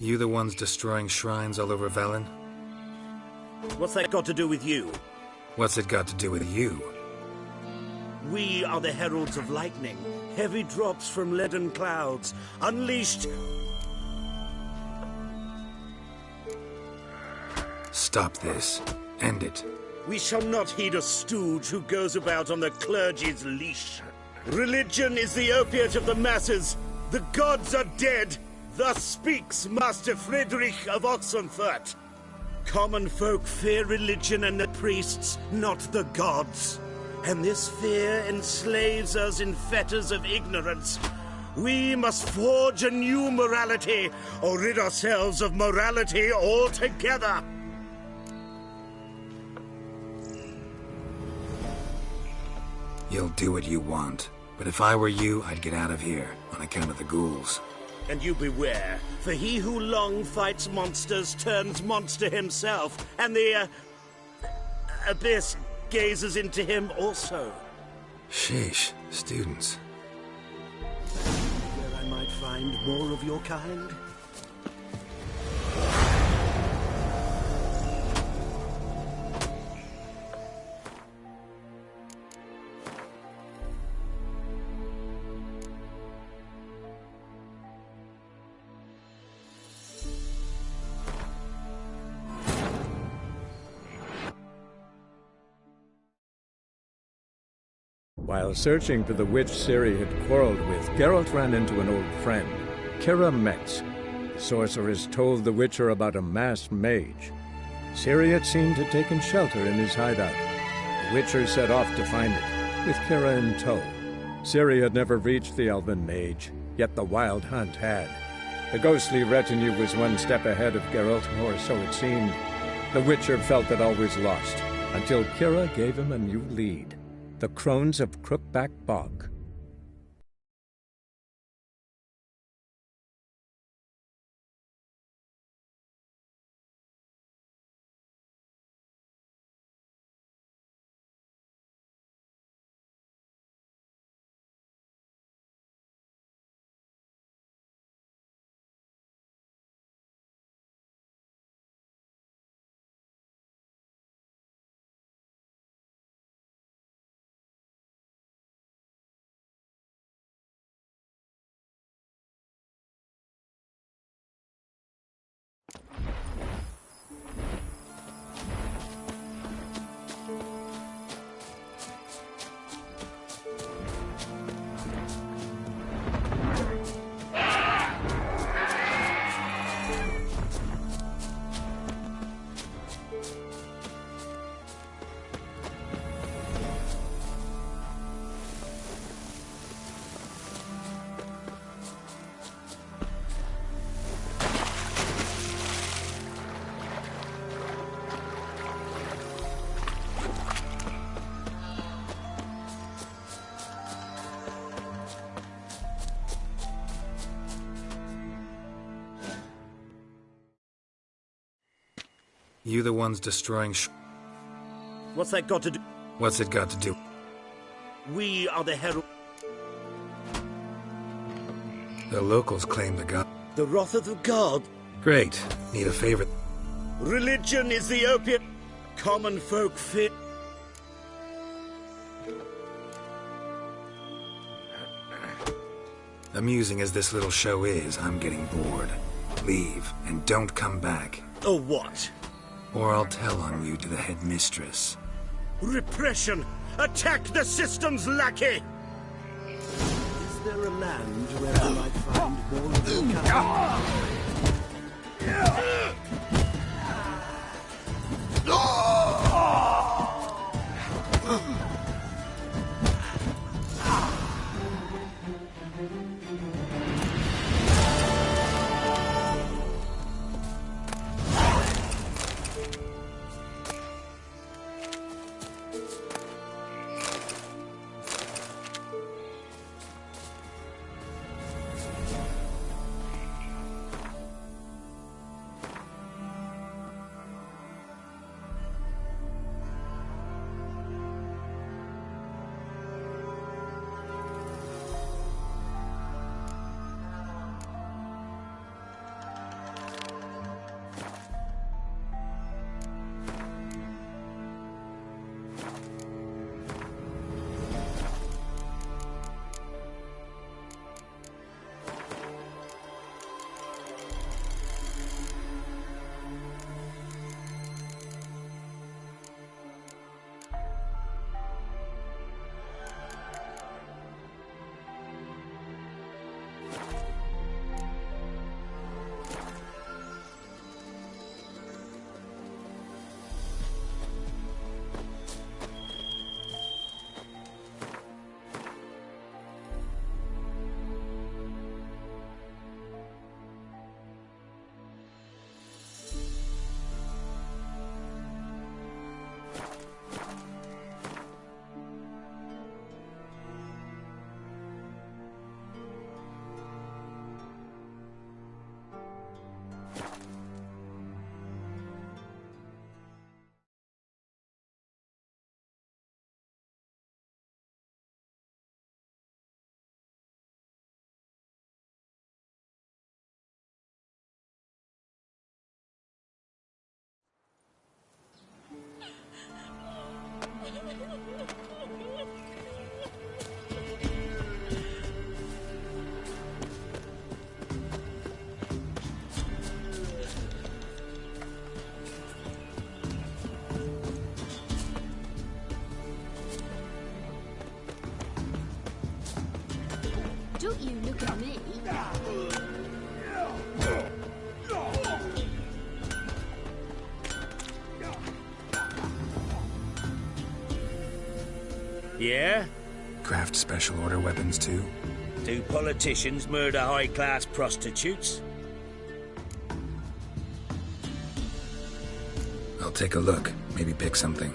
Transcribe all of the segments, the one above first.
You the ones destroying shrines all over Velen? What's that got to do with you? What's it got to do with you? We are the heralds of lightning. Heavy drops from leaden clouds, unleashed... Stop this. End it. We shall not heed a stooge who goes about on the clergy's leash. Religion is the opiate of the masses. The gods are dead. Thus speaks Master Friedrich of Oxenfurt. Common folk fear religion and the priests, not the gods. And this fear enslaves us in fetters of ignorance. We must forge a new morality, or rid ourselves of morality altogether. You'll do what you want. But if I were you, I'd get out of here, on account of the ghouls. And you beware, for he who long fights monsters turns monster himself, and the, abyss gazes into him also. Sheesh, students. Where I might find more of your kind? While searching for the witch Ciri had quarreled with, Geralt ran into an old friend, Kira Metz. The sorceress told the Witcher about a masked mage. Ciri had seemed to have taken shelter in his hideout. The Witcher set off to find it, with Kira in tow. Ciri had never reached the elven mage, yet the wild hunt had. The ghostly retinue was one step ahead of Geralt, or so it seemed. The Witcher felt that all was lost, until Kira gave him a new lead. The Crones of Crookback Bog. You the ones destroying What's that got to do? What's it got to do? We are the herald... The locals claim the god. The wrath of the god. Great. Need a favor. Religion is the opiate. Common folk fear... Amusing as this little show is, I'm getting bored. Leave, and don't come back. Oh, what? Or I'll tell on you to the headmistress. Repression! Attack the system's lackey! Is there a land where I might find more of your kind? Me? Yeah? Craft special order weapons too? Do politicians murder high-class prostitutes? I'll take a look. Maybe pick something.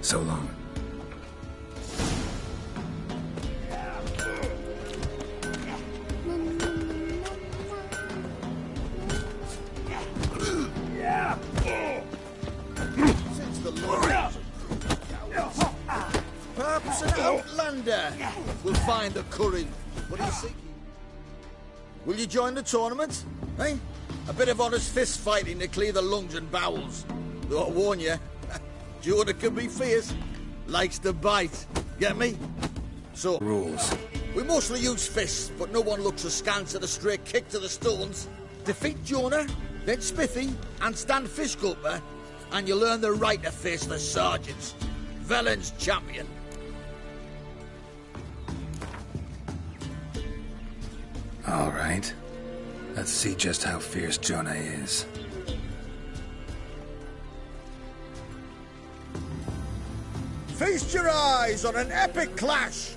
So long. Perhaps an outlander will find the courage. What are you seeking? Will you join the tournament? Eh? A bit of honest fist fighting to clear the lungs and bowels. Though I warn you, Jordan can be fierce. Likes to bite. Get me? So, Rules. we mostly use fists, but no one looks askance at a stray kick to the stones. Defeat Jonah, then Smithy, and stand Fishgulper, and you'll earn the right to face the sergeants. Velen's champion. All right. Let's see just how fierce Jonah is. Feast your eyes on an epic clash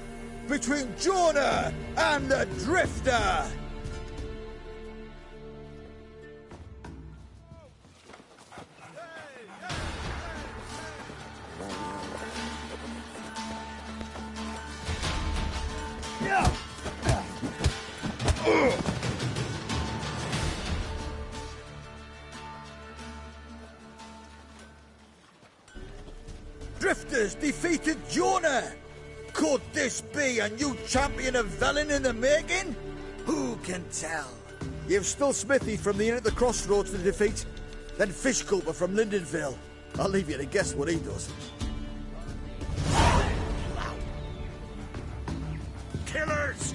between Jonah and the Drifter. Drifters defeated Jonah! Could this be a new champion of Velen in the making? Who can tell? You've still Smithy from the Inn at the Crossroads to defeat, then Fishgulper from Lindenville. I'll leave you to guess what he does. Killers!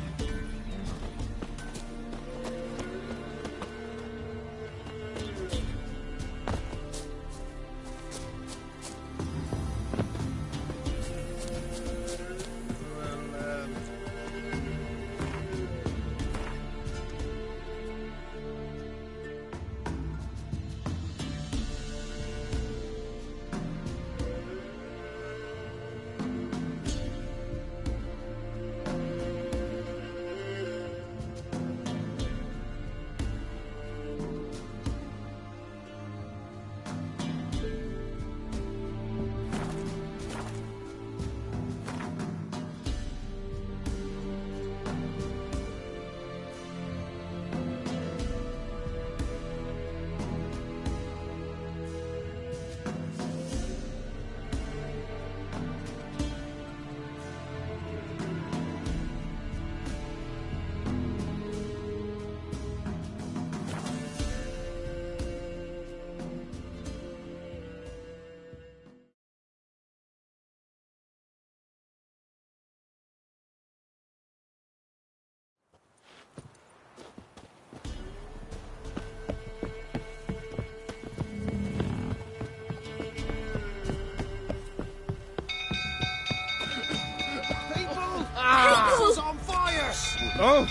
Oh!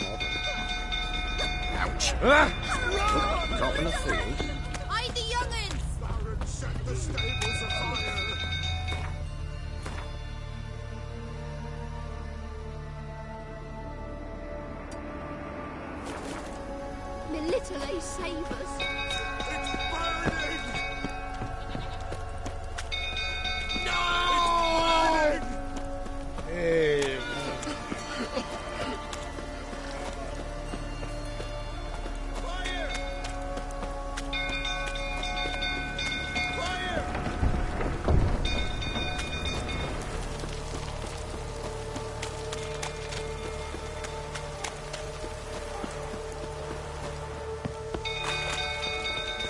Ouch. Drop in the field. Hide the young'uns! Baron set the stables afire. Me little ace savers. It's burning! Hey. Fire! Fire!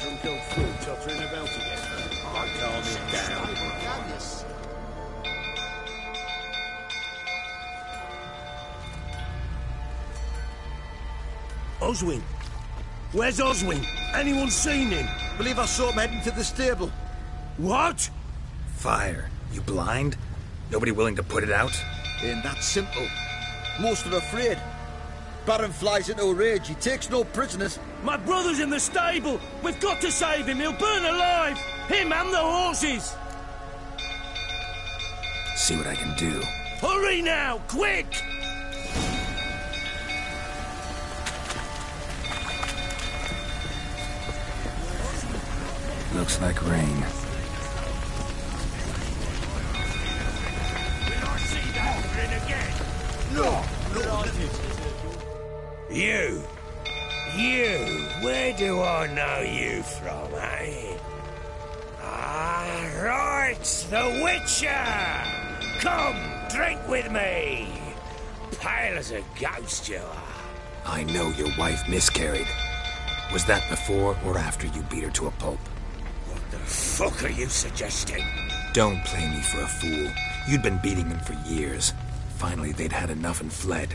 Drunk old fool tottering about again. Calm him down. Oswin? Where's Oswin? Anyone seen him? Believe I saw him heading to the stable. What? Fire. You blind? Nobody willing to put it out? Ain't that simple. Most are afraid. Baron flies into a rage. He takes no prisoners. My brother's in the stable! We've got to save him! He'll burn alive! Him and the horses! See what I can do. Hurry now! Quick! Looks like rain. Did I see that grin again? You, where do I know you from, eh? Ah, right, the Witcher! Come, drink with me! Pale as a ghost you are. I know your wife miscarried. Was that before or after you beat her to a pulp? What the fuck are you suggesting? Don't play me for a fool. You'd been beating them for years. Finally, they'd had enough and fled.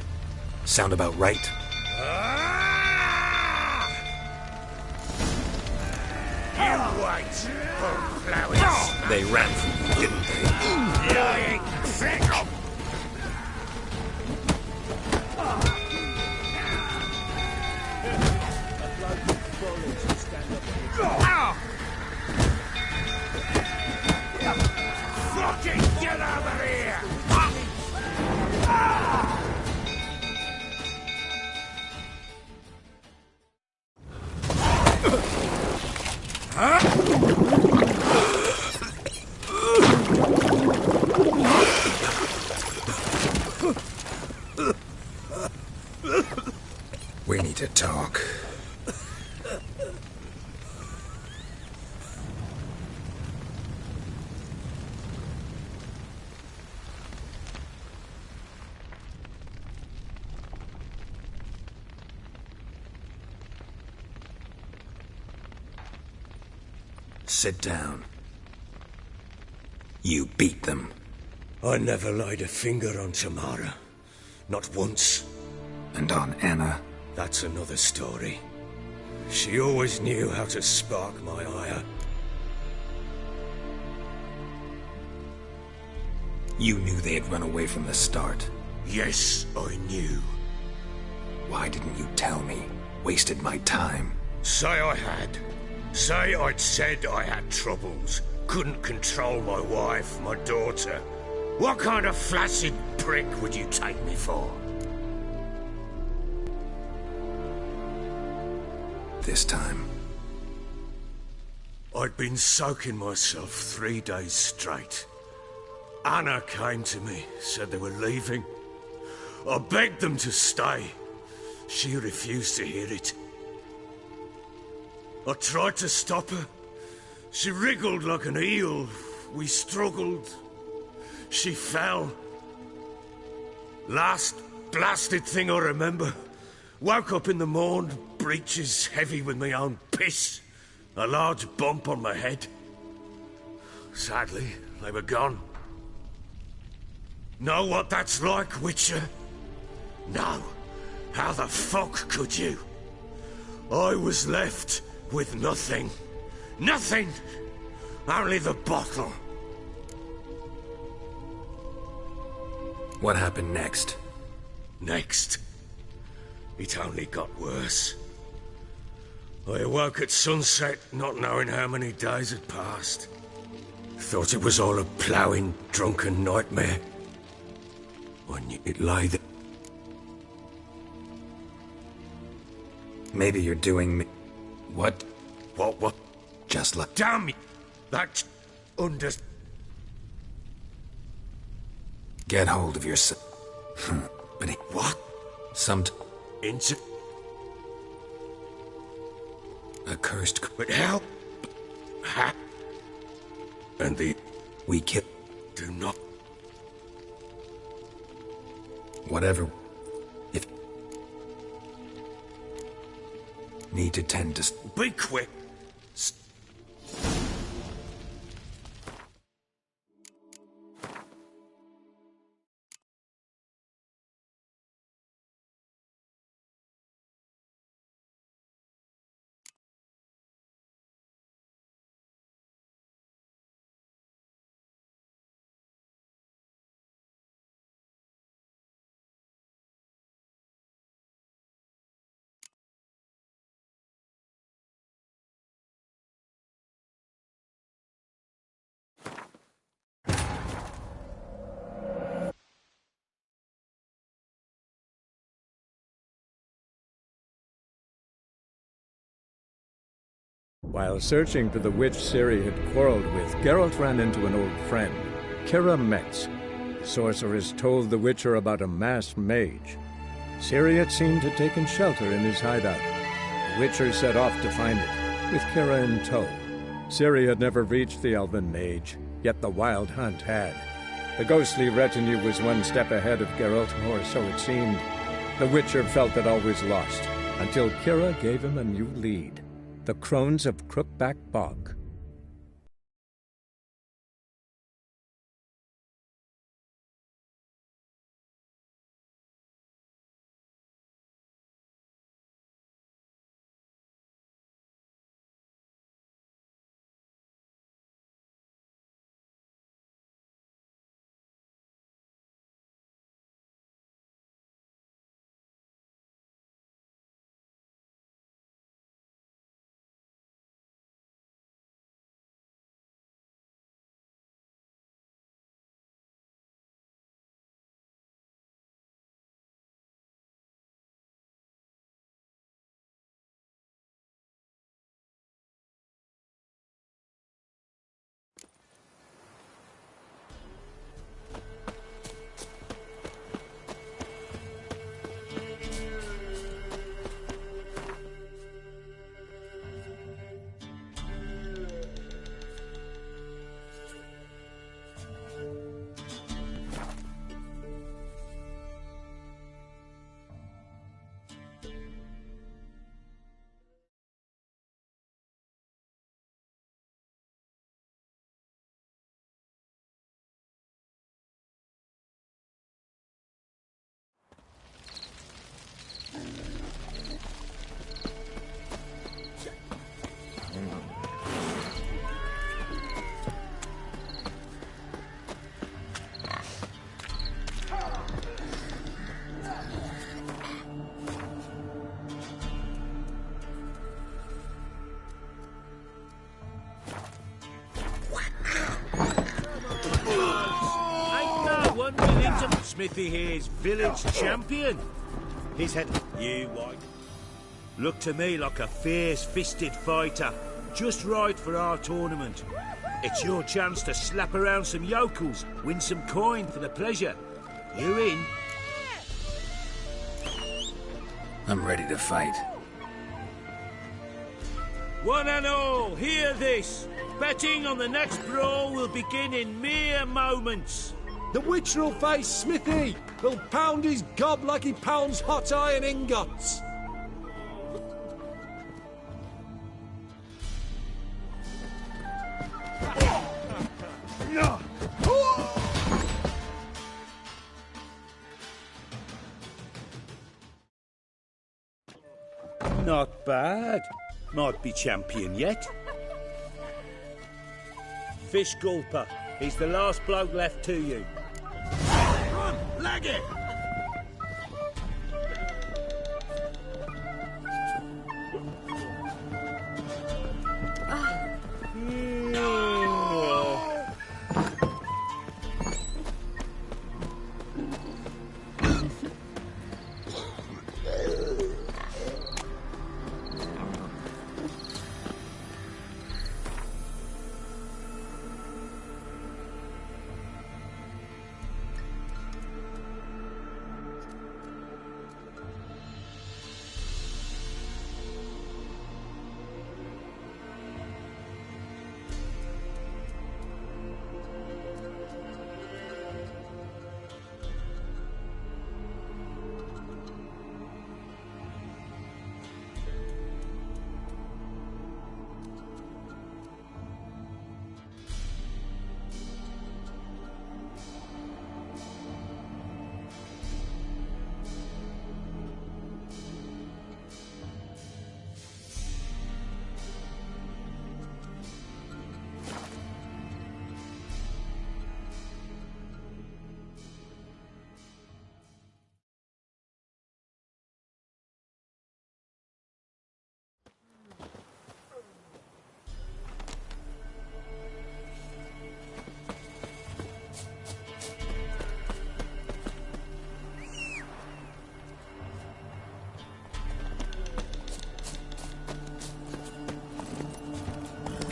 Sound about right? Ah! You wait, flowers. They ran from you, didn't they? Lying prick! Fucking get over here! We need to talk. Sit down. You beat them. I never laid a finger on Tamara. Not once. And on Anna. That's another story. She always knew how to spark my ire. You knew they had run away from the start. Yes, I knew. Why didn't you tell me? Wasted my time. Say I had. Say I'd said I had troubles. Couldn't control my wife, my daughter. What kind of flaccid prick would you take me for? This time. I'd been soaking myself 3 days straight. Anna came to me, said they were leaving. I begged them to stay. She refused to hear it. I tried to stop her. She wriggled like an eel. We struggled. She fell. Last blasted thing I remember. Woke up in the morn, breeches heavy with my own piss. A large bump on my head. Sadly, they were gone. Know what that's like, Witcher? No. How the fuck could you? I was left with nothing. Nothing! Only the bottle. What happened next? Next. It only got worse. I awoke at sunset, not knowing how many days had passed. Thought it was all a ploughing, drunken nightmare. I knew it lay there. Maybe you're doing me... What? What? Just like... Damn it! That's... Get hold of yourself. But he... What? Into... A cursed... But how? And the... We kill... Do not... Whatever... If... Need to tend to... Be quick! While searching for the witch Ciri had quarreled with, Geralt ran into an old friend, Kira Metz. The sorceress told the Witcher about a masked mage. Ciri had seemed to have taken shelter in his hideout. The Witcher set off to find it, with Kira in tow. Ciri had never reached the elven mage, yet the wild hunt had. The ghostly retinue was one step ahead of Geralt, or so it seemed. The Witcher felt that all was lost, until Kira gave him a new lead. The Crones of Crookback Bog. Smithy here's village champion. His head... You white. Look to me like a fierce-fisted fighter. Just right for our tournament. It's your chance to slap around some yokels, win some coin for the pleasure. You in? I'm ready to fight. One and all, hear this. Betting on the next brawl will begin in mere moments. The Witcher will face Smithy. He'll pound his gob like he pounds hot iron ingots. Not bad. Might be champion yet. Fish Gulper. He's the last bloke left to you. Run! Leg it!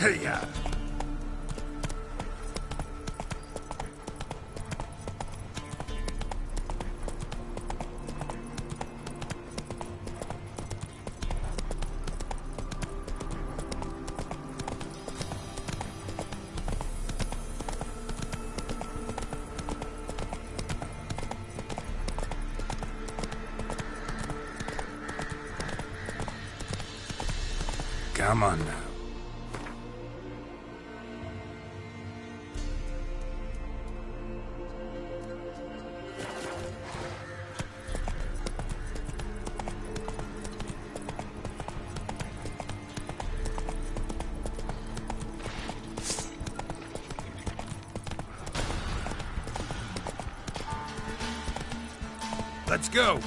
Rivia! Come on now. Let's go.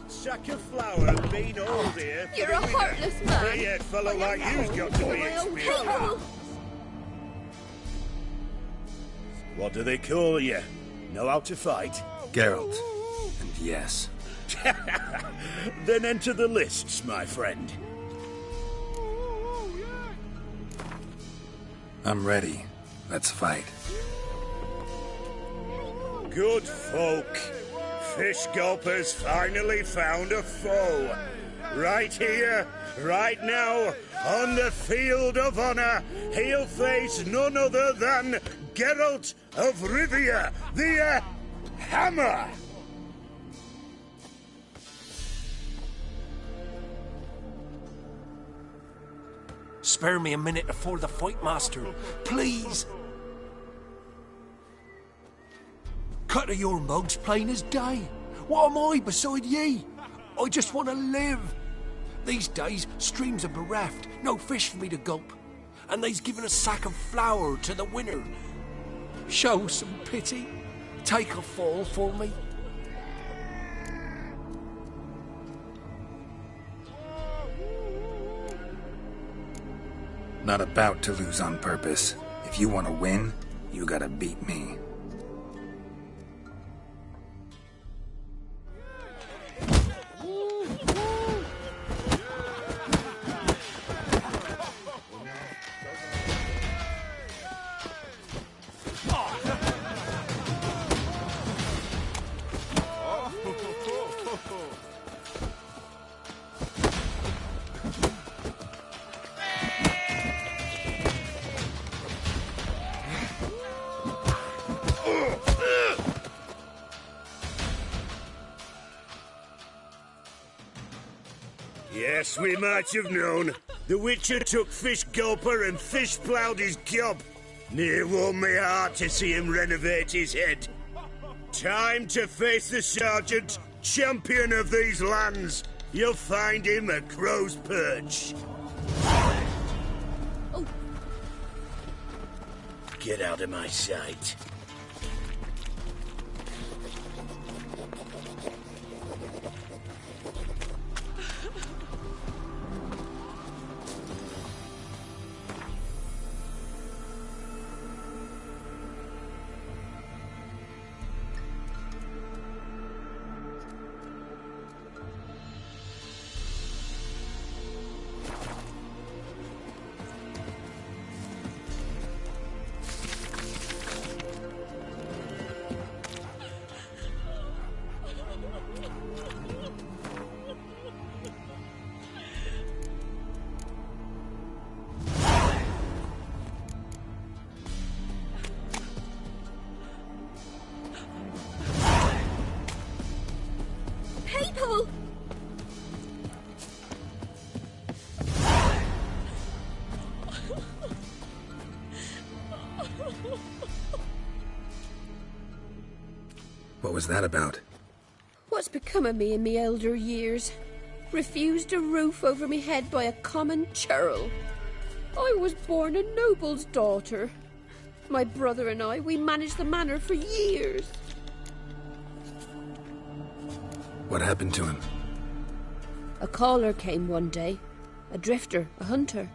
Sack of flour and bean old here. You're a heartless man. A grey-haired fellow like you's got to be experienced. What do they call you? Know how to fight? Geralt. And yes. Then enter the lists, my friend. I'm ready. Let's fight. Good folk. Fish Gulper's finally found a foe. Right here, right now, on the field of honor, he'll face none other than Geralt of Rivia, the Hammer! Spare me a minute before the fight, Master. Please! Cut of your mug's plain as day. What am I beside ye? I just want to live. These days, streams are bereft, no fish for me to gulp. And they's given a sack of flour to the winner. Show some pity. take a fall for me? Not about to lose on purpose. If you want to win, you gotta beat me. Yes, we might have known. The Witcher took Fish Gulper and fish ploughed his gob. Near warmed my heart to see him renovate his head. Time to face the Sergeant, champion of these lands. You'll find him at Crow's Perch. Oh. Get out of my sight. People! What was that about? What's become of me in me elder years? Refused a roof over me head by a common churl. I was born a noble's daughter. My brother and I, we managed the manor for years. What happened to him? A caller came one day. A drifter, a hunter.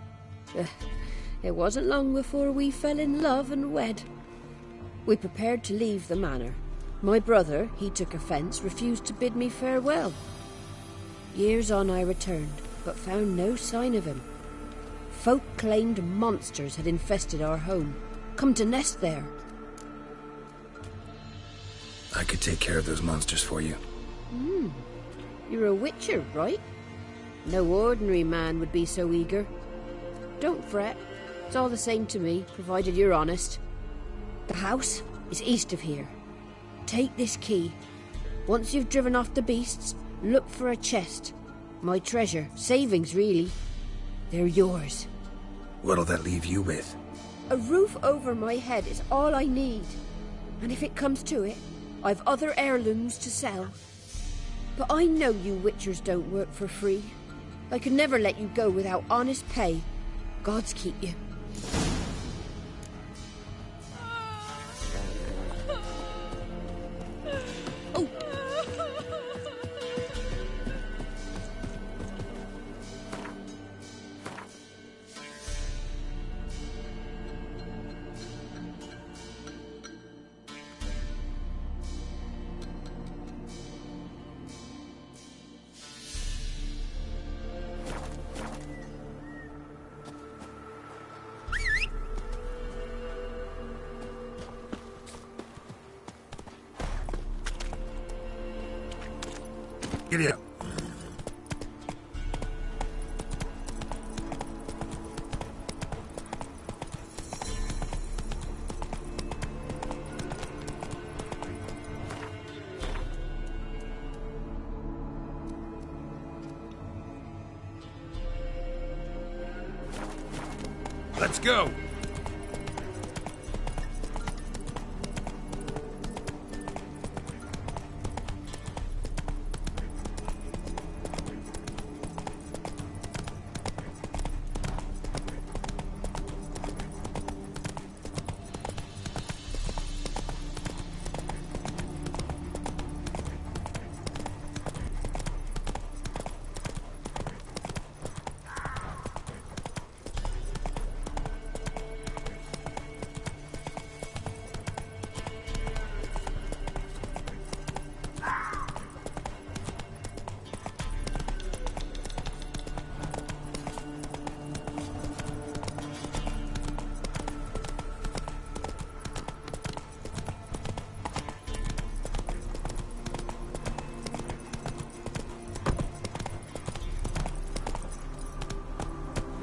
It wasn't long before we fell in love and wed. We prepared to leave the manor. My brother, he took offence, refused to bid me farewell. Years on I returned, but found no sign of him. Folk claimed monsters had infested our home, come to nest there. I could take care of those monsters for you. You're a witcher, right? No ordinary man would be so eager. Don't fret. It's all the same to me, provided you're honest. The house is east of here. Take this key. Once you've driven off the beasts, look for a chest. My treasure. Savings, really. They're yours. What'll that leave you with? A roof over my head is all I need. And if it comes to it, I've other heirlooms to sell. But I know you witchers don't work for free. I could never let you go without honest pay. Gods keep you. Oh. Giddy up. Let's go.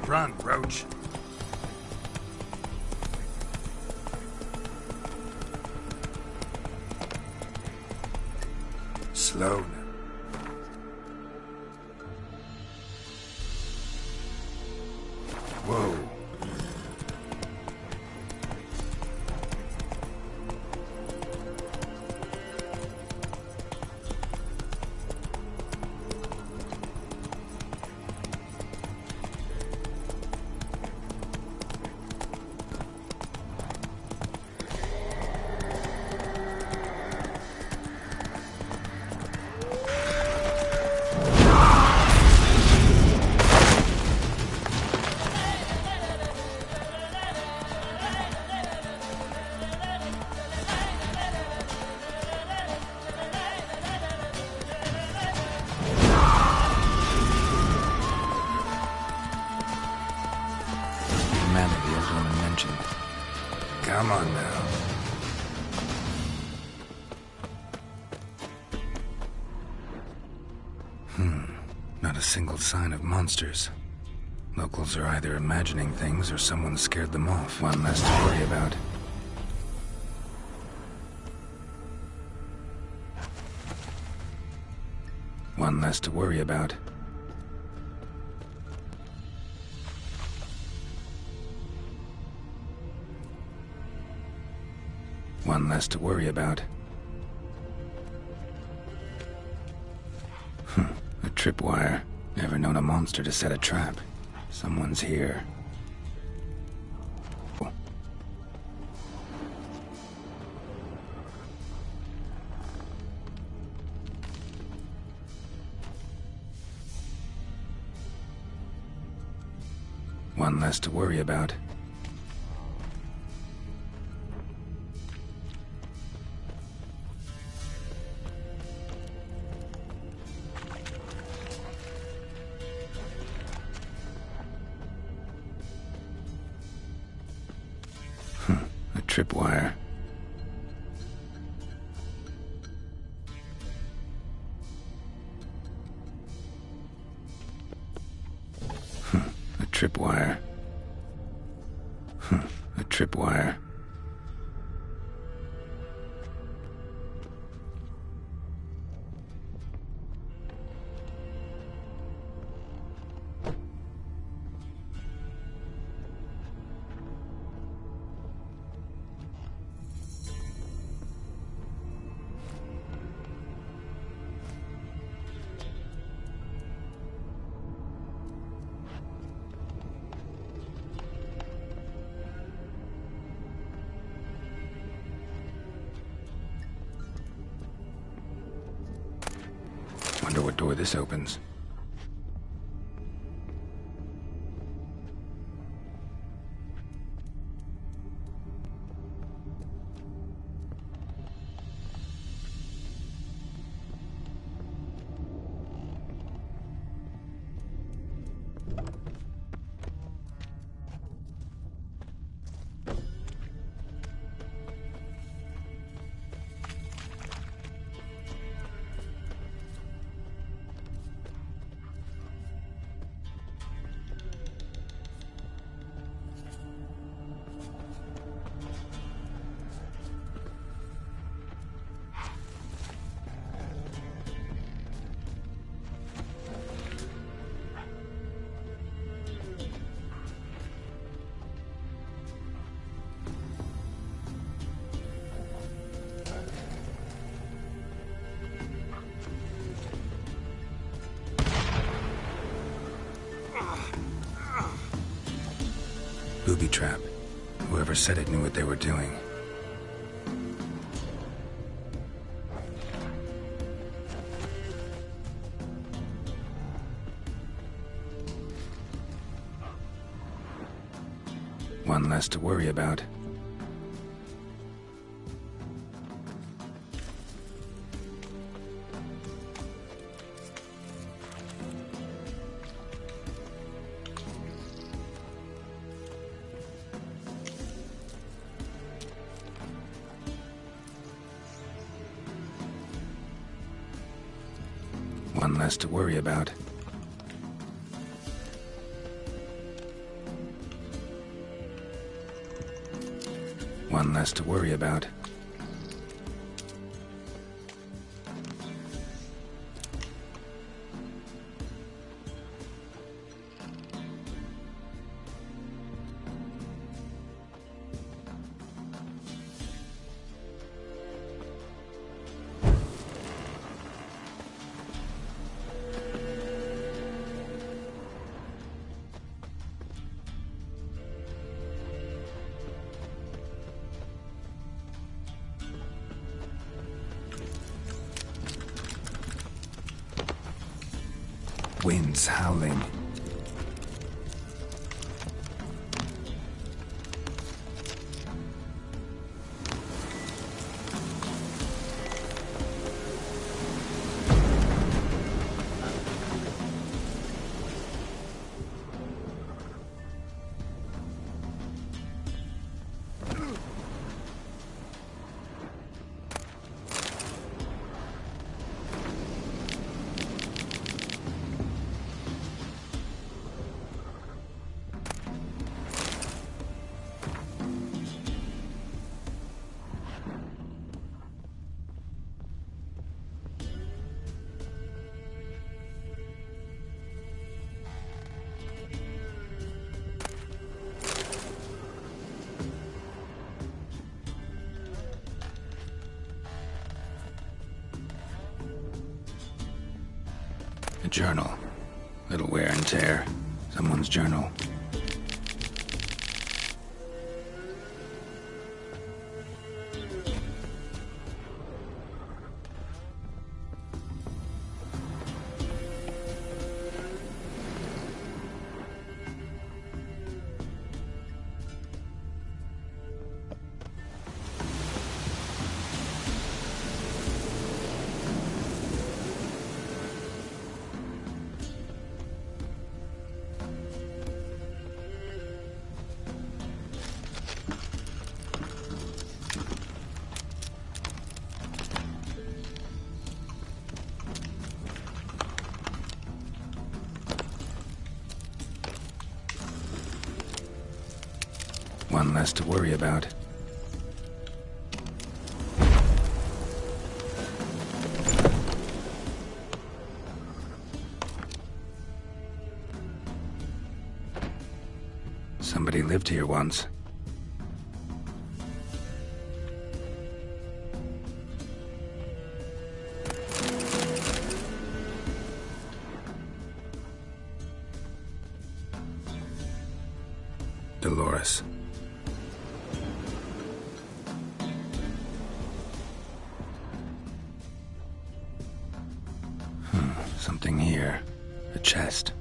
Run, Roach. Slow now. Whoa. Come on now. Not a single sign of monsters. Locals are either imagining things or someone scared them off. One less to worry about. One less to worry about. One less to worry about. A tripwire. Never known a monster to set a trap. Someone's here. One less to worry about. A tripwire. A tripwire. A tripwire. Wonder what door this opens. Booby trap. Whoever said it knew what they were doing. One less to worry about. One less to worry about. One less to worry about. Winds howling. A journal. Little wear and tear. Someone's journal. One less to worry about. Somebody lived here once. Dolores. Something here. A chest.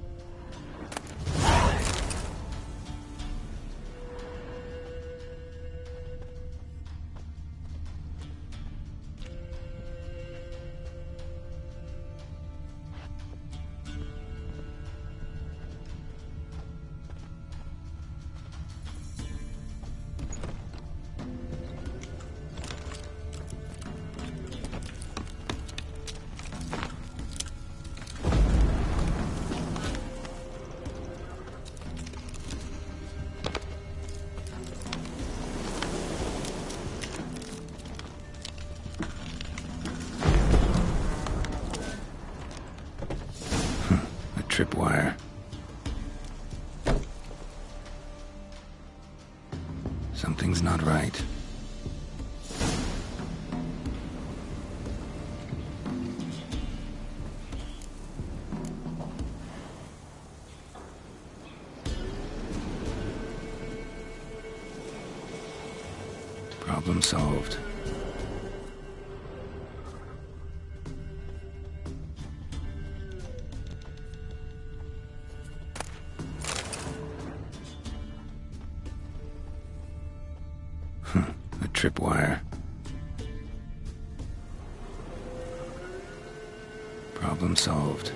Tripwire. Something's not right. Problem solved. A tripwire. Problem solved.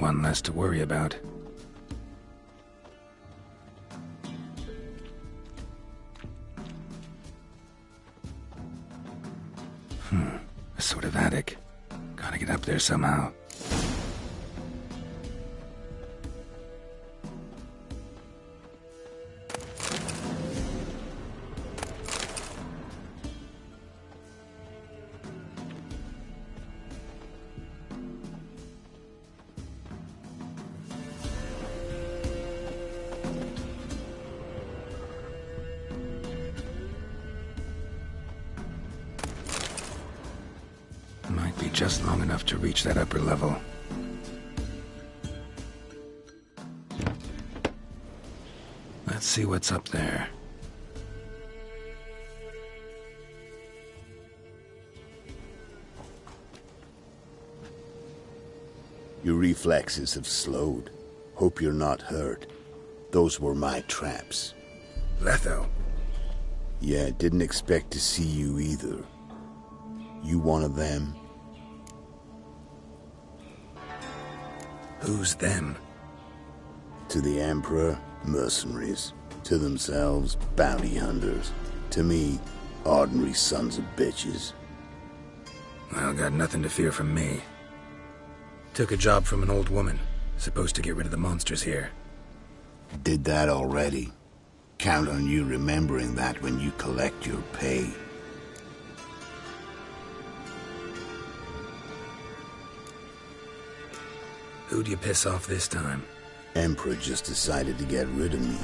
One less to worry about. A sort of attic. Gotta get up there somehow. Might be just long enough to reach that upper level. Let's see what's up there. Your reflexes have slowed. Hope you're not hurt. Those were my traps. Letho. Yeah, didn't expect to see you either. You one of them? Who's them? To the Emperor, mercenaries. To themselves, bounty hunters. To me, ordinary sons of bitches. Well, got nothing to fear from me. Took a job from an old woman. Supposed to get rid of the monsters here. Did that already. Count on you remembering that when you collect your pay. Who'd you piss off this time? Emperor just decided to get rid of me.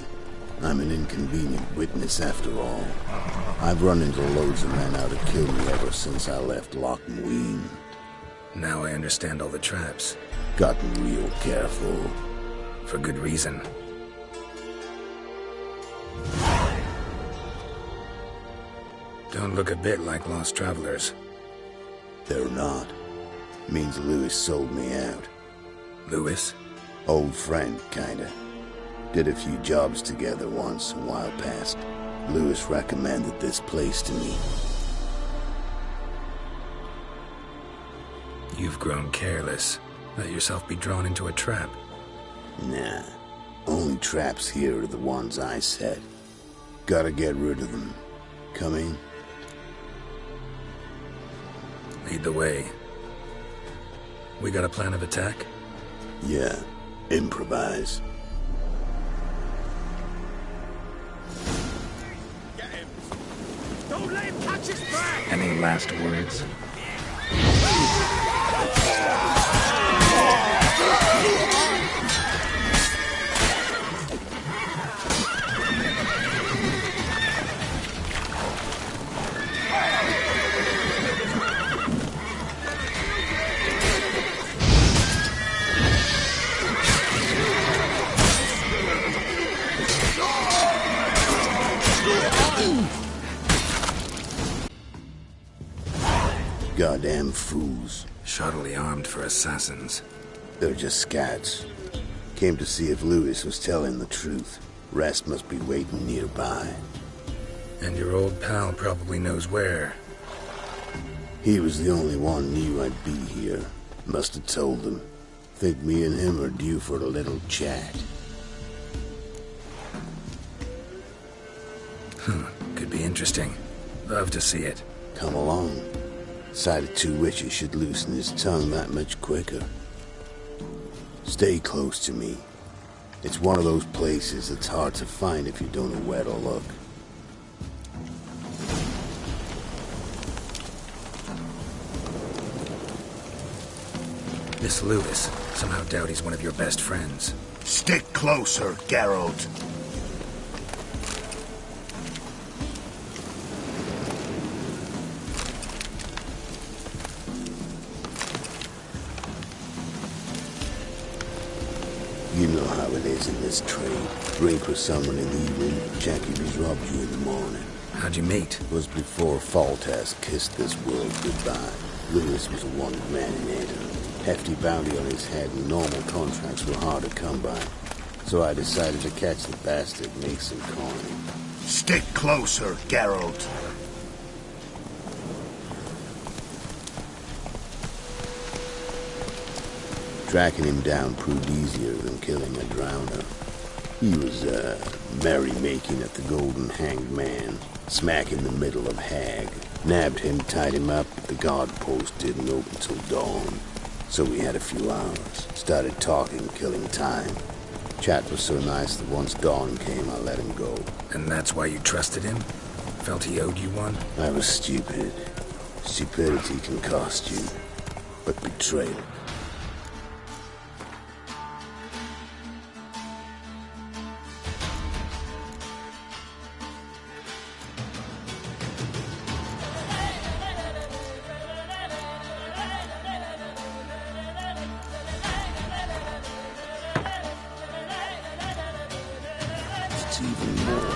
I'm an inconvenient witness after all. I've run into loads of men out to kill me ever since I left Loch Muin. Now I understand all the traps. Gotten real careful. For good reason. Don't look a bit like lost travelers. They're not. Means Lewis sold me out. Lewis? Old friend, kinda. Did a few jobs together once, a while past. Lewis recommended this place to me. You've grown careless. Let yourself be drawn into a trap. Nah. Only traps here are the ones I set. Gotta get rid of them. Coming? Lead the way. We got a plan of attack? Yeah. Improvise. Get him! Don't let him catch his breath! Any last words? Goddamn fools. Shoddily armed for assassins. They're just scouts. Came to see if Lewis was telling the truth. Rest must be waiting nearby. And your old pal probably knows where. He was the only one knew I'd be here. Must have told them. Think me and him are due for a little chat. Could be interesting. Love to see it. Come along. Sight of two witches should loosen his tongue that much quicker. Stay close to me. It's one of those places that's hard to find if you don't know where to look. This Lewis. Somehow doubt he's one of your best friends. Stick closer, Geralt. You know how it is in this trade. Drink with someone in the evening, check if he's robbed you in the morning. How'd you meet? Was before Foltest kissed this world goodbye. Lewis was a wanted man in Edom. Hefty bounty on his head and normal contracts were hard to come by. So I decided to catch the bastard and make some coin. Stick closer, Geralt. Tracking him down proved easier than killing a drowner. He was, merrymaking at the Golden Hanged Man, smack in the middle of Hag. Nabbed him, tied him up, but the guard post didn't open till dawn. So we had a few hours. Started talking, killing time. Chat was so nice that once dawn came, I let him go. And that's why you trusted him? Felt he owed you one? I was stupid. Stupidity can cost you. But betrayal. It's even more.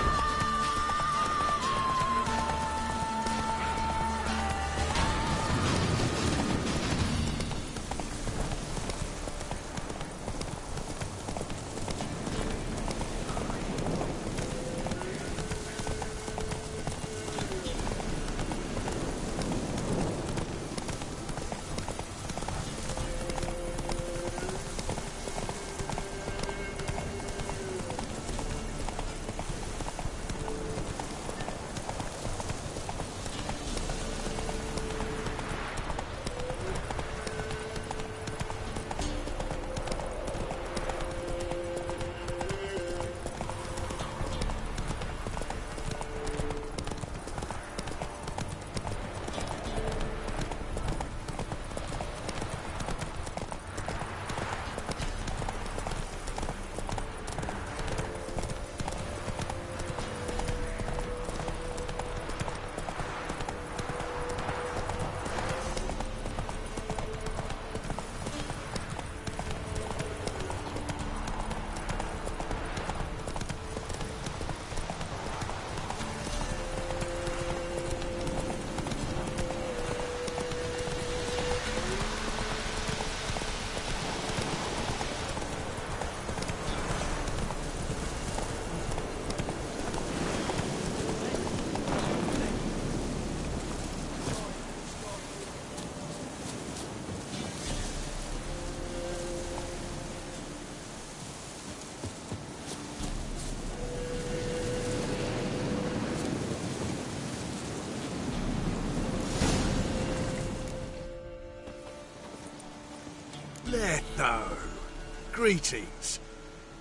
Letho. Greetings.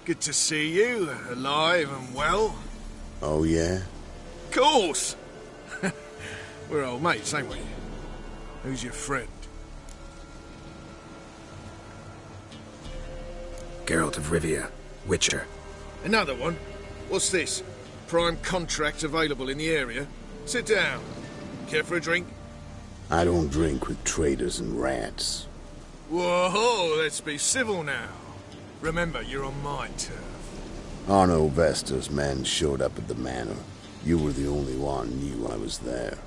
Good to see you, alive and well. Oh, yeah? Course! We're old mates, ain't we? Who's your friend? Geralt of Rivia, Witcher. Another one? What's this? Prime contract available in the area? Sit down. Care for a drink? I don't drink with traitors and rats. Whoa, let's be civil now. Remember, you're on my turf. Arno Vestor's men showed up at the manor. You were the only one knew I was there.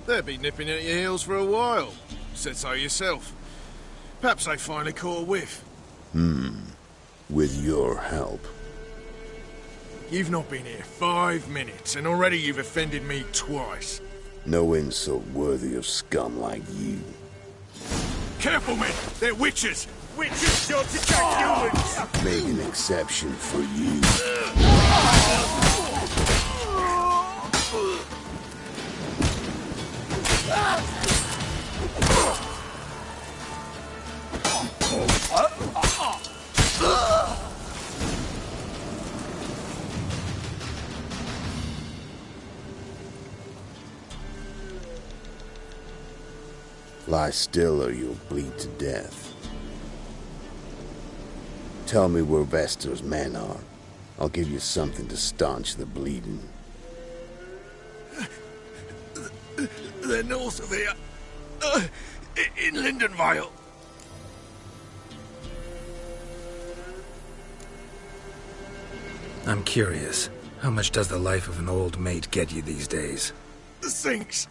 They'll be nipping at your heels for a while. Said so yourself. Perhaps they finally caught a whiff. With your help. You've not been here 5 minutes, and already you've offended me twice. No insult worthy of scum like you. Careful, men! They're witches! Witches don't attack humans! Make an exception for you. Lie still or you'll bleed to death. Tell me where Vestor's men are. I'll give you something to staunch the bleeding. They're north of here. In Lindenvale. I'm curious. How much does the life of an old mate get you these days? Sinks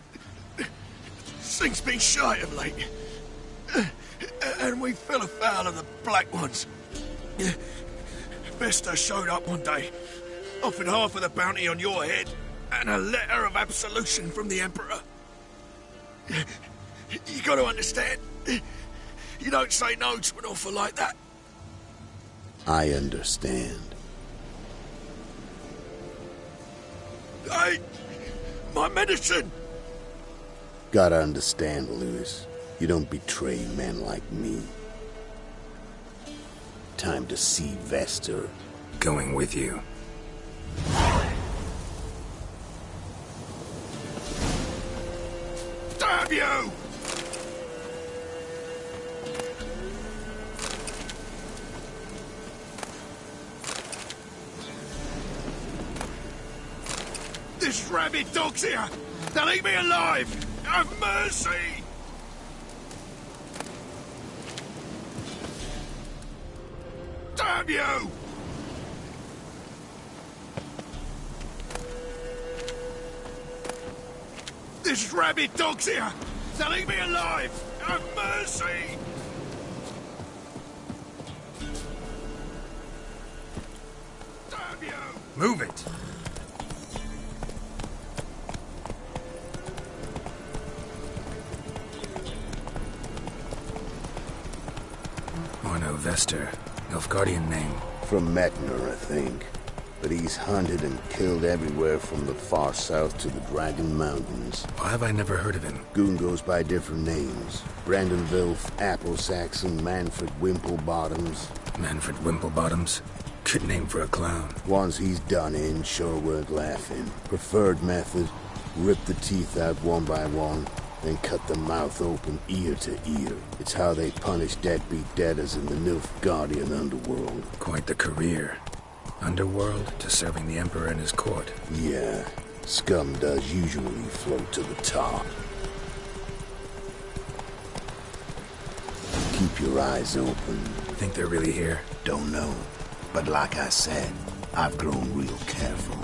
been shy of late. And we fell afoul of the Black Ones. Vestor showed up one day, offered half of the bounty on your head, and a letter of absolution from the Emperor. You gotta understand, You don't say no to an offer like that. I understand. Hey, my medicine! Gotta understand, Lewis. You don't betray men like me. Time to see Vester. Going with you. Damn you! This rabid dog's here! They'll eat me alive! Have mercy! Damn you! This rabid dog's here! They'll eat me alive! Have mercy! Damn you! Move it! Orno Vester. Nilfgaardian name. From Metner, I think. But he's hunted and killed everywhere from the far south to the Dragon Mountains. Why have I never heard of him? Goon goes by different names. Brandon Vilf, Apple Saxon, Manfred Wimplebottoms. Manfred Wimplebottoms? Good name for a clown. Ones he's done in sure weren't laughing. Preferred method, rip the teeth out one by one, then cut the mouth open ear to ear. It's how they punish deadbeat debtors in the Nilfgaardian underworld. Quite the career. Underworld to serving the Emperor and his court. Yeah, scum does usually float to the top. Keep your eyes open. Think they're really here? Don't know. But like I said, I've grown real careful.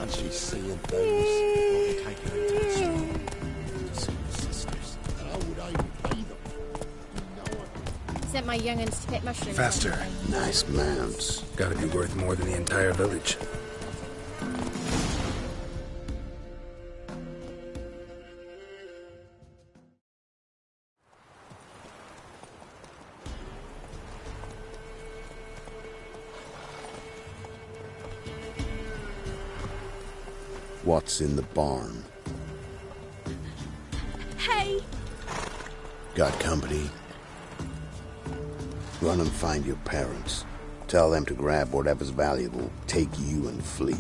And she's seeing things. Taking her to the store to see the sisters. And how would I repay them? Sent my young'uns to pick mushrooms. Faster. Nice mounts. Gotta be worth more than the entire village. What's in the barn? Hey! Got company? Run and find your parents. Tell them to grab whatever's valuable, take you and flee.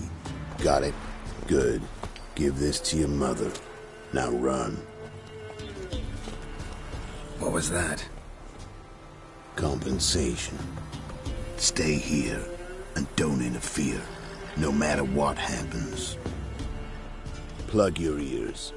Got it? Good. Give this to your mother. Now run. What was that? Compensation. Stay here and don't interfere, no matter what happens. Plug your ears.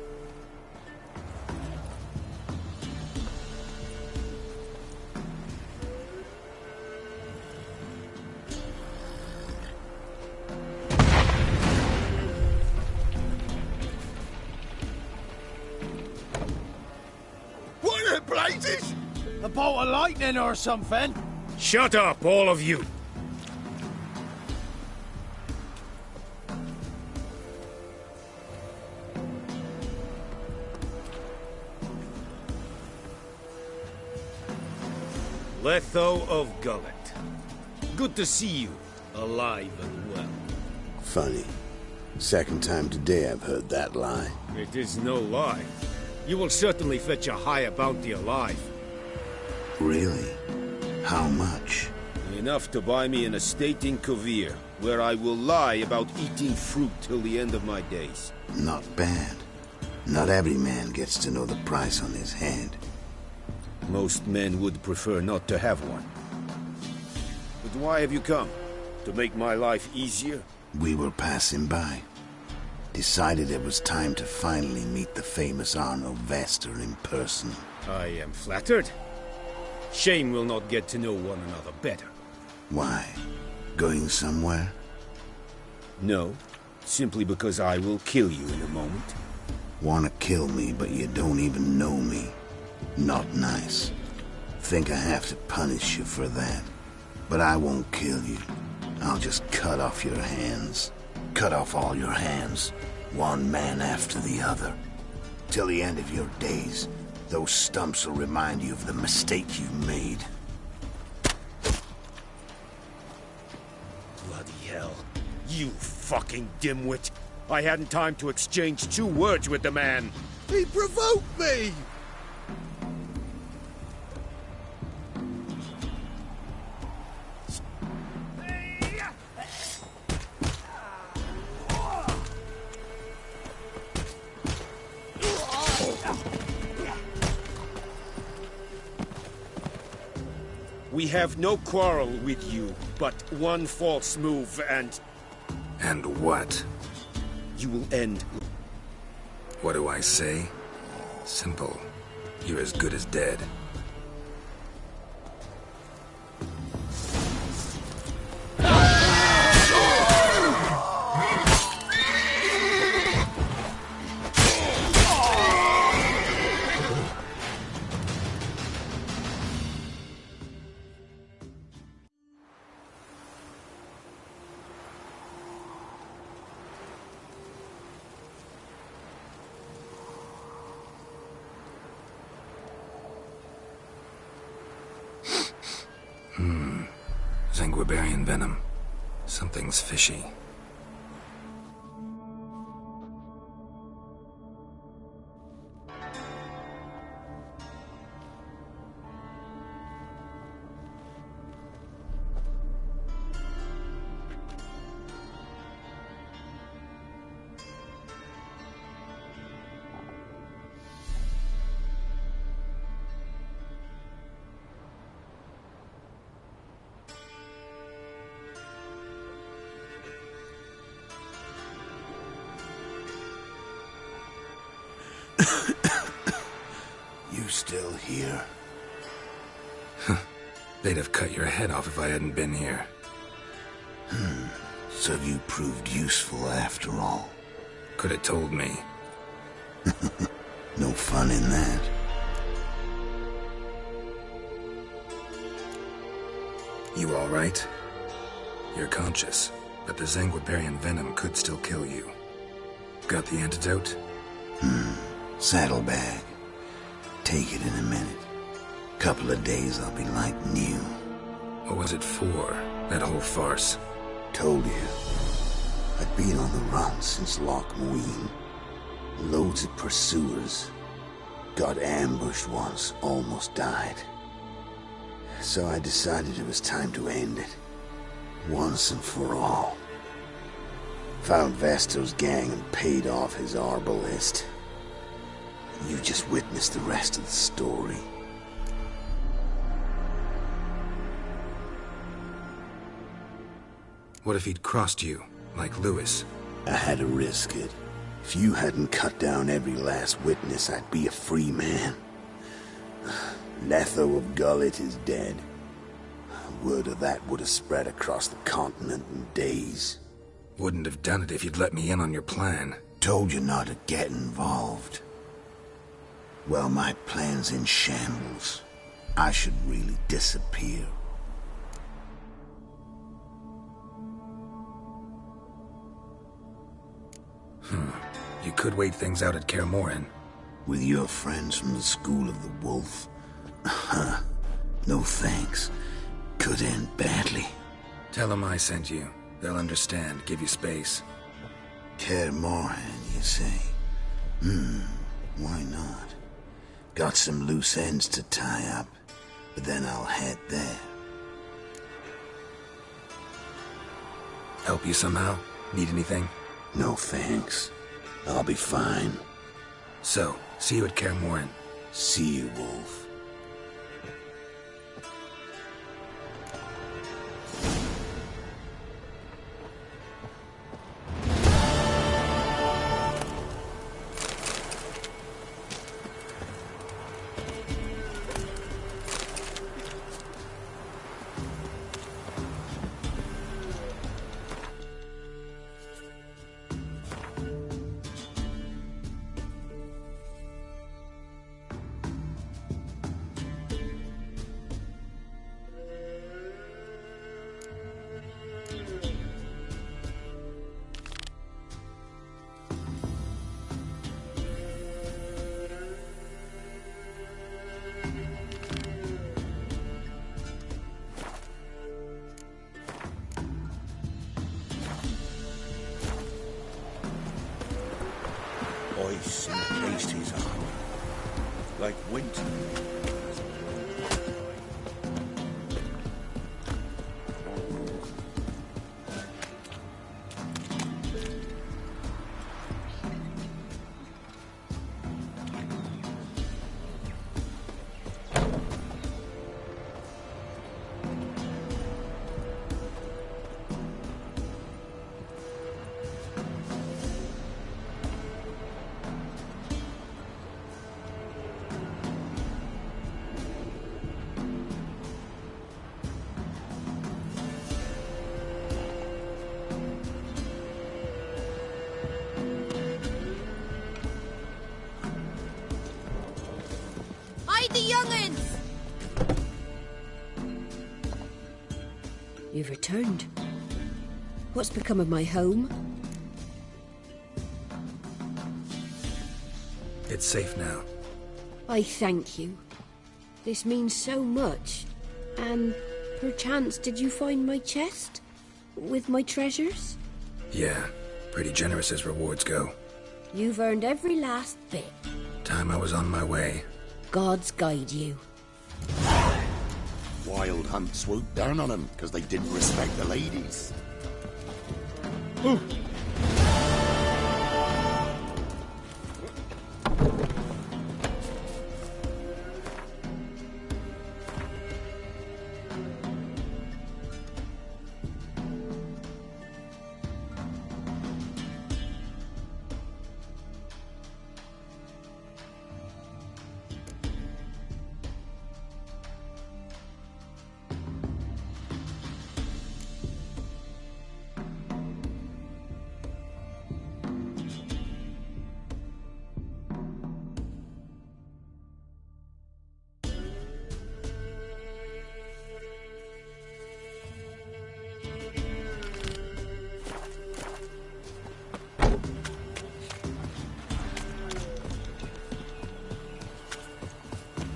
What are the blazes? A bolt of lightning or something? Shut up, all of you! Letho of Gullet. Good to see you, alive and well. Funny. Second time today I've heard that lie. It is no lie. You will certainly fetch a higher bounty alive. Really? How much? Enough to buy me an estate in Kovir, where I will lie about eating fruit till the end of my days. Not bad. Not every man gets to know the price on his head. Most men would prefer not to have one. But why have you come? To make my life easier? We were passing by. Decided it was time to finally meet the famous Arno Vester in person. I am flattered. Shame we'll not get to know one another better. Why? Going somewhere? No, simply because I will kill you in a moment. Wanna kill me, but you don't even know me. Not nice. think I have to punish you for that. But I won't kill you. I'll just cut off your hands. Cut off all your hands, one man after the other. Till the end of your days, those stumps will remind you of the mistake you made. Bloody hell. You fucking dimwit. I hadn't time to exchange 2 words with the man. He provoked me! We have no quarrel with you, but one false move and... And what? You will end. What do I say? Simple. You're as good as dead. Sanguibarian venom. Something's fishy. You still here? They'd have cut your head off if I hadn't been here. So you proved useful after all. Could have told me. No fun in that. You all right? You're conscious, but the Sanguibarian venom could still kill you. Got the antidote? Saddlebag. Take it in a minute. Couple of days I'll be like new. What was it for, that whole farce? Told you. I'd been on the run since Loch Muin. Loads of pursuers. Got ambushed once, almost died. So I decided it was time to end it. Once and for all. Found Vasto's gang and paid off his arbalist. You just witnessed the rest of the story. What if he'd crossed you, like Lewis? I had to risk it. If you hadn't cut down every last witness, I'd be a free man. Letho of Gullet is dead. Word of that would have spread across the continent in days. Wouldn't have done it if you'd let me in on your plan. Told you not to get involved. Well, my plan's in shambles. I should really disappear. You could wait things out at Kaer Morhen. With your friends from the School of the Wolf? No thanks. Could end badly. Tell them I sent you. They'll understand, give you space. Kaer Morhen, you say? Why not? Got some loose ends to tie up, but then I'll head there. Help you somehow? Need anything? No thanks. I'll be fine. So, see you at Kaer Morhen. See you, Wolf. ice encased his armor, like winter. The young'uns! You've returned. What's become of my home? It's safe now. I thank you. This means so much. And perchance did you find my chest? With my treasures? Yeah, pretty generous as rewards go. You've earned every last bit. Time I was on my way. Gods guide you. Wild Hunt swooped down on them because they didn't respect the ladies.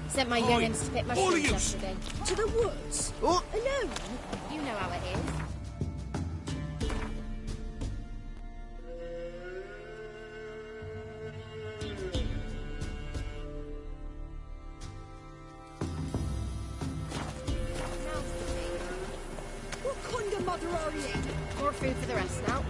Sent my young'uns to pick mushrooms yesterday. To the woods? Oh. Alone? You know how it is. What kind of mother are you? More food for the rest now.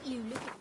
you look at...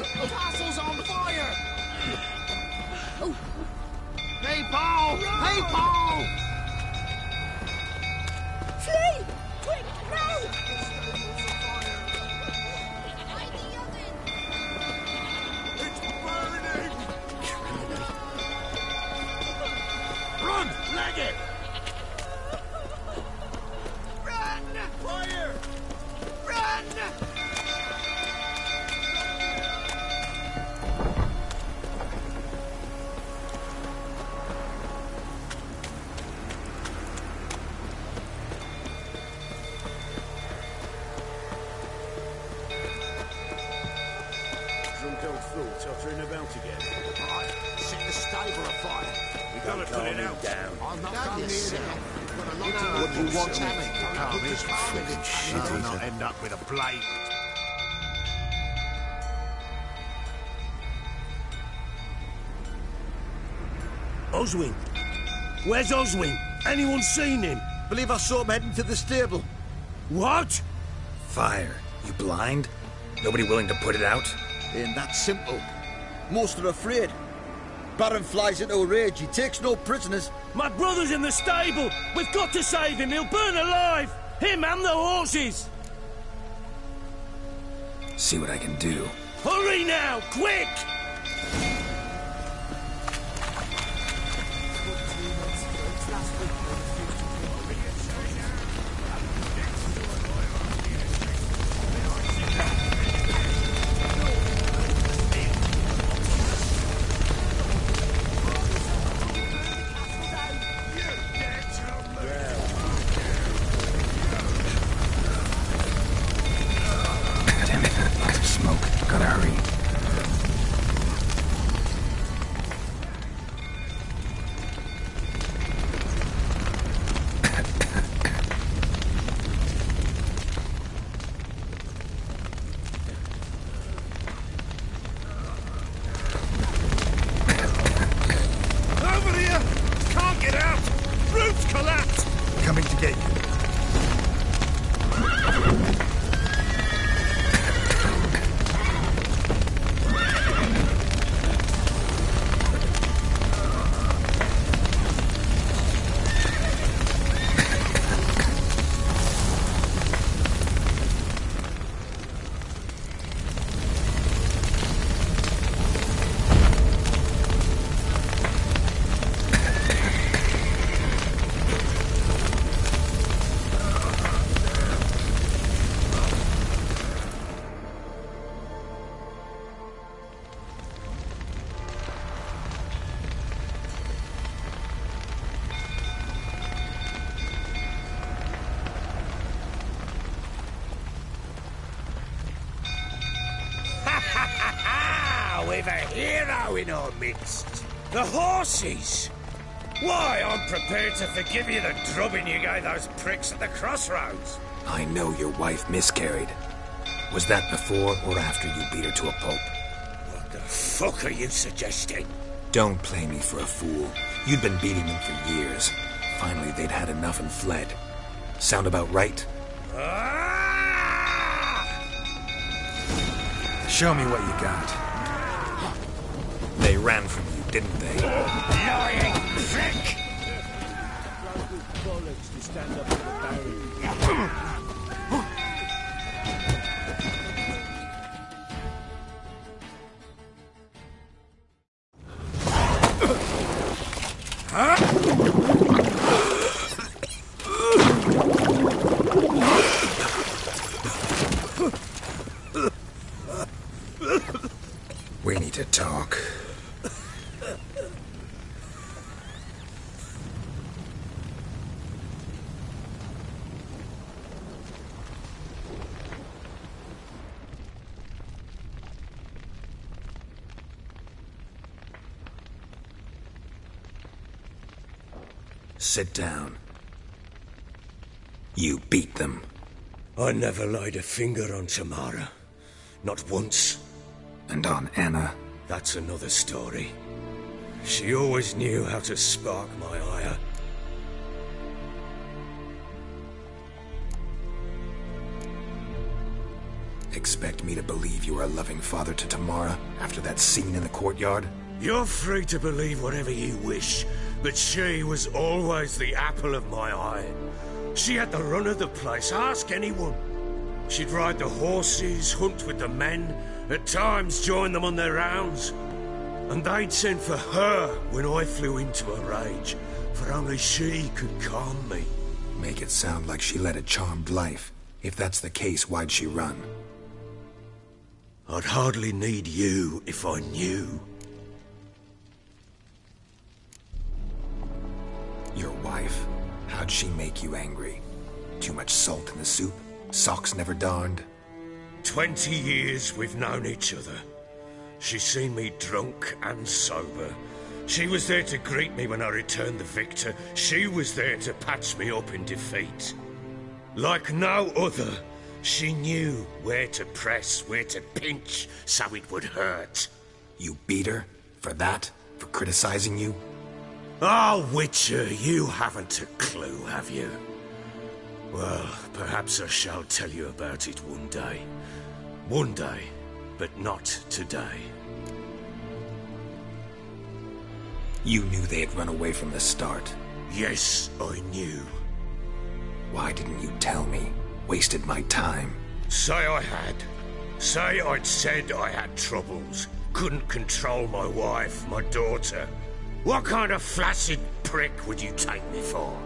The castle's on fire! Oh. Hey, Paul! Run! Hey, Paul! Flee! Quick, now! It's burning! Run! Leg it! Run! Fire! Run! Drunk old fool tottering about again. Right, set the stable afire. We gotta put it out. I'm not going near there. What do you want, Tammy? Calm his fucking shit. I'll not end up with a blade. Oswin? Where's Oswin? Anyone seen him? Believe I saw him heading to the stable. What? Fire. You blind? Nobody willing to put it out? Ain't that simple. Most are afraid. Baron flies into a rage. He takes no prisoners. My brother's in the stable! We've got to save him! He'll burn alive! Him and the horses! See what I can do. Hurry now! Quick! Damn it. Smoke. Gotta hurry. Over here! Can't get out! Roof's collapsed! Coming to get you. We've a hero in our midst. The horses! Why, I'm prepared to forgive you the drubbing you gave those pricks at the crossroads. I know your wife miscarried. Was that before or after you beat her to a pulp? What the fuck are you suggesting? Don't play me for a fool. You'd been beating them for years. Finally, they'd had enough and fled. Sound about right? Show me what you got. They ran from you, didn't they? Lying prick! We need to talk. Sit down. You beat them. I never laid a finger on Tamara. Not once. And on Anna? That's another story. She always knew how to spark my ire. Expect me to believe you were a loving father to Tamara after that scene in the courtyard? You're free to believe whatever you wish, but she was always the apple of my eye. She had the run of the place, ask anyone. She'd ride the horses, hunt with the men, at times join them on their rounds. And they'd send for her when I flew into a rage, for only she could calm me. Make it sound like she led a charmed life. If that's the case, why'd she run? I'd hardly need you if I knew. Your wife? How'd she make you angry? Too much salt in the soup? Socks never darned? 20 years we've known each other. She's seen me drunk and sober. She was there to greet me when I returned the victor. She was there to patch me up in defeat. Like no other, she knew where to press, where to pinch, so it would hurt. You beat her? For that? For criticizing you? Oh, Witcher, you haven't a clue, have you? Well, perhaps I shall tell you about it one day. One day, but not today. You knew they had run away from the start? Yes, I knew. Why didn't you tell me? Wasted my time. Say I had. Say I'd said I had troubles. Couldn't control my wife, my daughter. What kind of flaccid prick would you take me for?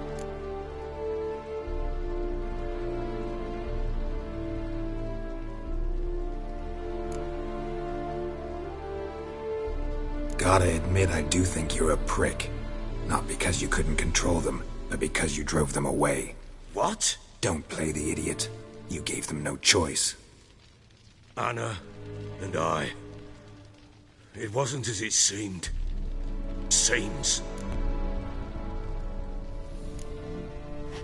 Gotta admit, I do think you're a prick. Not because you couldn't control them, but because you drove them away. What? Don't play the idiot. You gave them no choice. Anna and I... It wasn't as it seemed. Seems.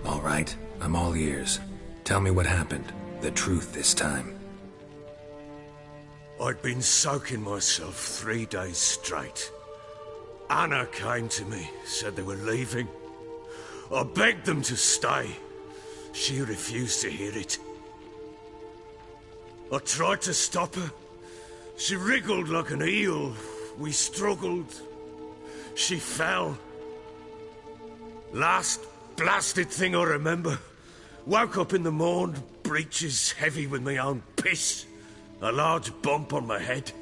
All right, I'm all ears. Tell me what happened. The truth this time. I'd been soaking myself 3 days straight. Anna came to me, said they were leaving. I begged them to stay. She refused to hear it. I tried to stop her. She wriggled like an eel. We struggled. She fell. Last blasted thing I remember. Woke up in the morn, breeches heavy with my own piss. A large bump on my head.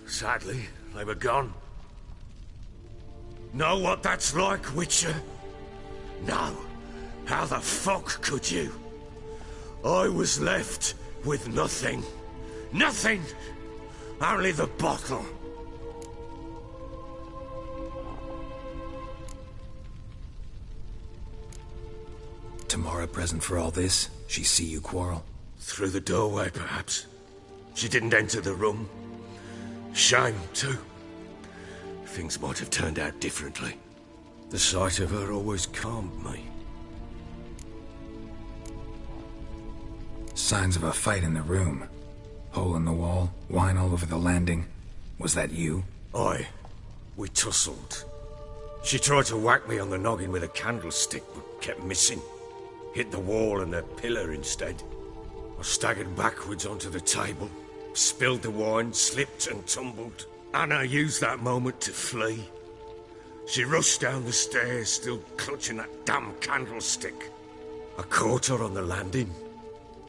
Sadly, they were gone. Know what that's like, Witcher? No. How the fuck could you? I was left with nothing. Nothing! Only the bottle. Tamara present for all this? She see you quarrel? Through the doorway, perhaps. She didn't enter the room. Shame, too. Things might have turned out differently. The sight of her always calmed me. Signs of a fight in the room. Hole in the wall, wine all over the landing. Was that you? Aye. We tussled. She tried to whack me on the noggin with a candlestick, but kept missing. Hit the wall and the pillar instead. I staggered backwards onto the table, spilled the wine, slipped and tumbled. Anna used that moment to flee. She rushed down the stairs, still clutching that damn candlestick. I caught her on the landing.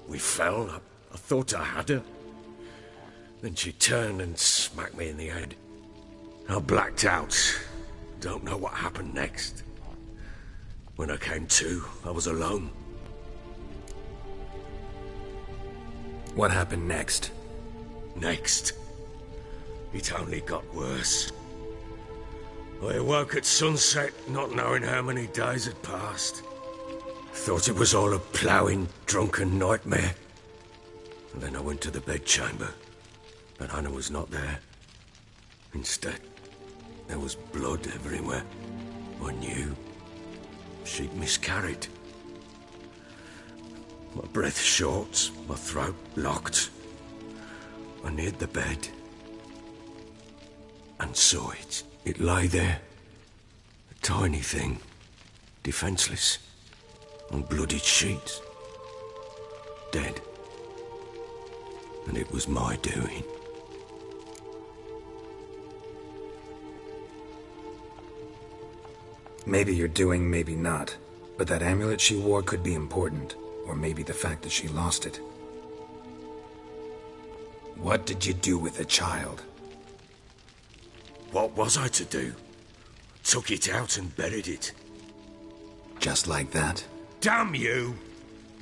We fell. I thought I had her. Then she turned and smacked me in the head. I blacked out. Don't know what happened next. When I came to, I was alone. What happened next? Next? It only got worse. I awoke at sunset, not knowing how many days had passed. Thought it was all a ploughing, drunken nightmare. And then I went to the bedchamber, but Anna was not there. Instead, there was blood everywhere. I knew. she'd miscarried. My breath short, my throat locked. I neared the bed and saw it. It lay there, a tiny thing, defenseless, on bloodied sheets, dead. And it was my doing. Maybe you're doing, maybe not. But that amulet she wore could be important. Or maybe the fact that she lost it. What did you do with the child? What was I to do? Took it out and buried it. Just like that? Damn you!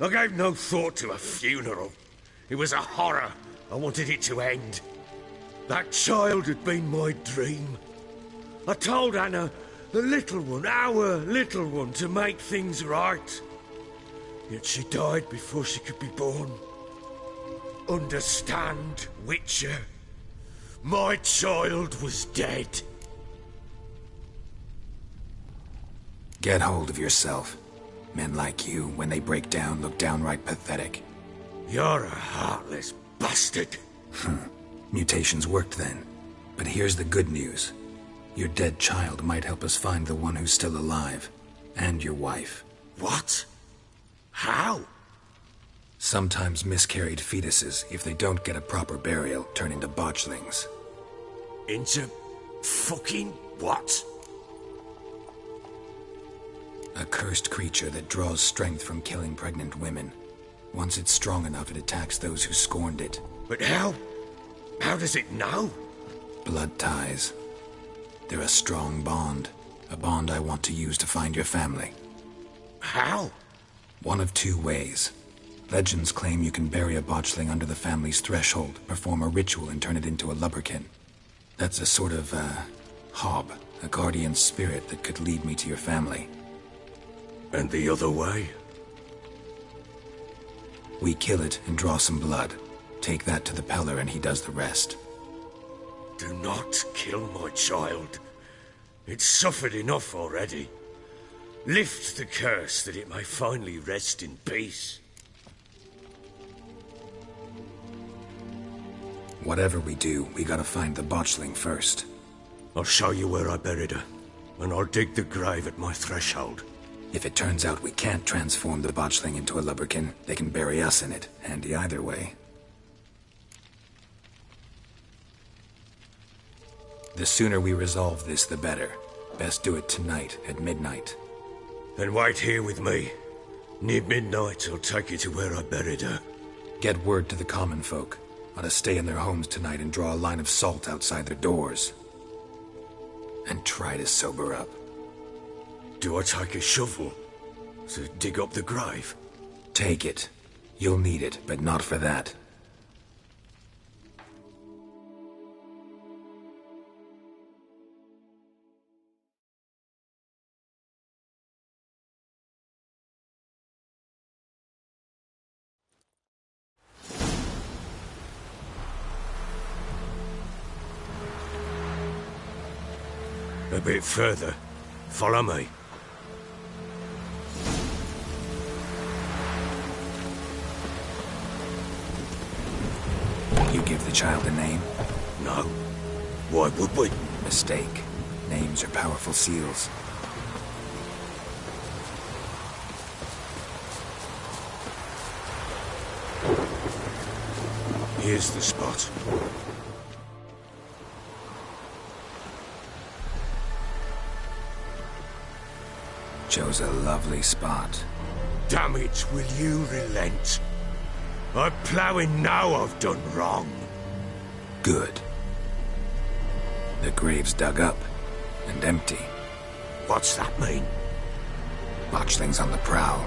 I gave no thought to a funeral. It was a horror. I wanted it to end. That child had been my dream. I told Anna, the little one, our little one, to make things right. Yet she died before she could be born. Understand, Witcher? My child was dead. Get hold of yourself. Men like you, when they break down, look downright pathetic. You're a heartless bastard. Mutations worked then. But here's the good news. Your dead child might help us find the one who's still alive. And your wife. What? How? Sometimes miscarried fetuses, if they don't get a proper burial, turn into botchlings. Into fucking what? A cursed creature that draws strength from killing pregnant women. Once it's strong enough, it attacks those who scorned it. But how? How does it know? Blood ties. They're a strong bond. A bond I want to use to find your family. How? One of two ways. Legends claim you can bury a botchling under the family's threshold, perform a ritual, and turn it into a lubberkin. That's a sort of, hob, a guardian spirit that could lead me to your family. And the other way? We kill it and draw some blood. Take that to the Peller and he does the rest. Do not kill my child. It's suffered enough already. Lift the curse that it may finally rest in peace. Whatever we do, we gotta find the botchling first. I'll show you where I buried her, and I'll dig the grave at my threshold. If it turns out we can't transform the botchling into a lubberkin, they can bury us in it. Handy either way. The sooner we resolve this, the better. Best do it tonight, at midnight. Then wait here with me. Near midnight, I'll take you to where I buried her. Get word to the common folk. Ought to stay in their homes tonight and draw a line of salt outside their doors. And try to sober up. Do I take a shovel to dig up the grave? Take it. You'll need it, but not for that. A bit further. Follow me. You give the child a name? No. Why would we? Mistake. Names are powerful seals. Here's the spot. Chose a lovely spot. Damn it, will you relent? I'm ploughing now I've done wrong. Good. The grave's dug up and empty. What's that mean? Botchling's on the prowl.